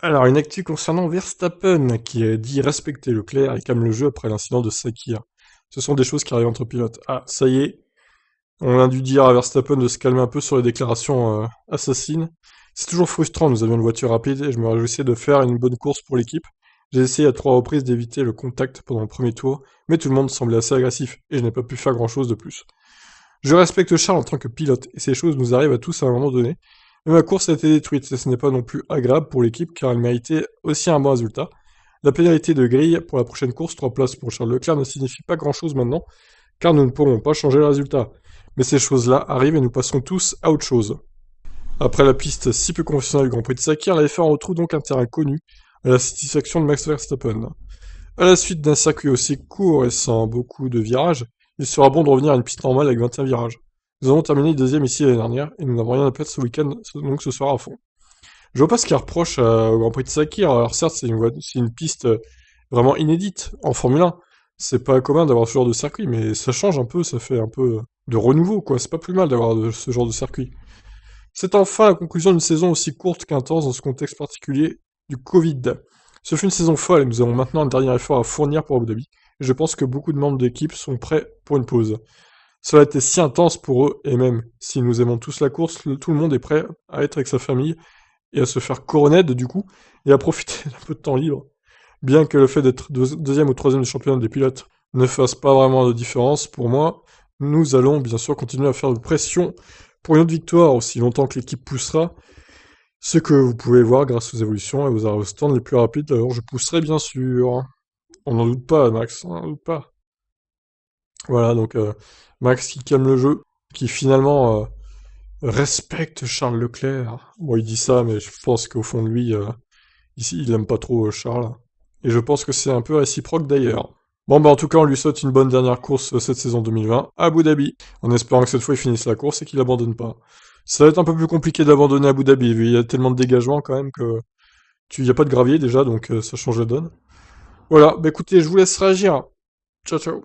Alors, une actu concernant Verstappen, qui a dit respecter Leclerc et calme le jeu après l'incident de Sakir. Ce sont des choses qui arrivent entre pilotes. Ah, ça y est, on a dû dire à Verstappen de se calmer un peu sur les déclarations assassines. C'est toujours frustrant, nous avions une voiture rapide et je me réjouissais de faire une bonne course pour l'équipe. J'ai essayé à 3 reprises d'éviter le contact pendant le premier tour, mais tout le monde semblait assez agressif et je n'ai pas pu faire grand-chose de plus. Je respecte Charles en tant que pilote, et ces choses nous arrivent à tous à un moment donné. Mais ma course a été détruite, et ce n'est pas non plus agréable pour l'équipe car elle méritait aussi un bon résultat. La pénalité de grille pour la prochaine course, 3 places pour Charles Leclerc, ne signifie pas grand-chose maintenant, car nous ne pourrons pas changer le résultat. Mais ces choses-là arrivent et nous passons tous à autre chose. Après la piste si peu conventionnelle du Grand Prix de Sakir, la F1 retrouve donc un terrain connu, à la satisfaction de Max Verstappen. À la suite d'un circuit aussi court et sans beaucoup de virages, il sera bon de revenir à une piste normale avec 21 virages. Nous avons terminé deuxième ici l'année dernière, et nous n'avons rien à perdre ce week-end, donc ce soir à fond. Je vois pas ce qu'il reproche au Grand Prix de Sakir. Alors certes, c'est une piste vraiment inédite en Formule 1. C'est pas commun d'avoir ce genre de circuit, mais ça change un peu, ça fait un peu de renouveau, quoi. C'est pas plus mal d'avoir ce genre de circuit. C'est enfin la conclusion d'une saison aussi courte qu'intense dans ce contexte particulier du Covid. Ce fut une saison folle et nous avons maintenant un dernier effort à fournir pour Abu Dhabi. Et je pense que beaucoup de membres d'équipe sont prêts pour une pause. Cela a été si intense pour eux, et même si nous aimons tous la course, tout le monde est prêt à être avec sa famille et à se faire couronner du coup, et à profiter d'un peu de temps libre. Bien que le fait d'être deuxième ou troisième du championnat des pilotes ne fasse pas vraiment de différence pour moi, nous allons bien sûr continuer à faire de pression pour une autre victoire aussi longtemps que l'équipe poussera, ce que vous pouvez voir grâce aux évolutions et aux arrêts au stand les plus rapides, alors je pousserai bien sûr. On n'en doute pas, Max, on n'en doute pas. Voilà, donc Max qui calme le jeu, qui finalement respecte Charles Leclerc. Bon, il dit ça, mais je pense qu'au fond de lui, ici, il aime pas trop Charles. Et je pense que c'est un peu réciproque d'ailleurs. Bon, bah en tout cas, on lui souhaite une bonne dernière course cette saison 2020 à Abu Dhabi, en espérant que cette fois il finisse la course et qu'il abandonne pas. Ça va être un peu plus compliqué d'abandonner à Abu Dhabi, vu il y a tellement de dégagement quand même que il y a pas de gravier déjà, donc ça change la donne. Voilà, bah écoutez, je vous laisse réagir. Ciao ciao.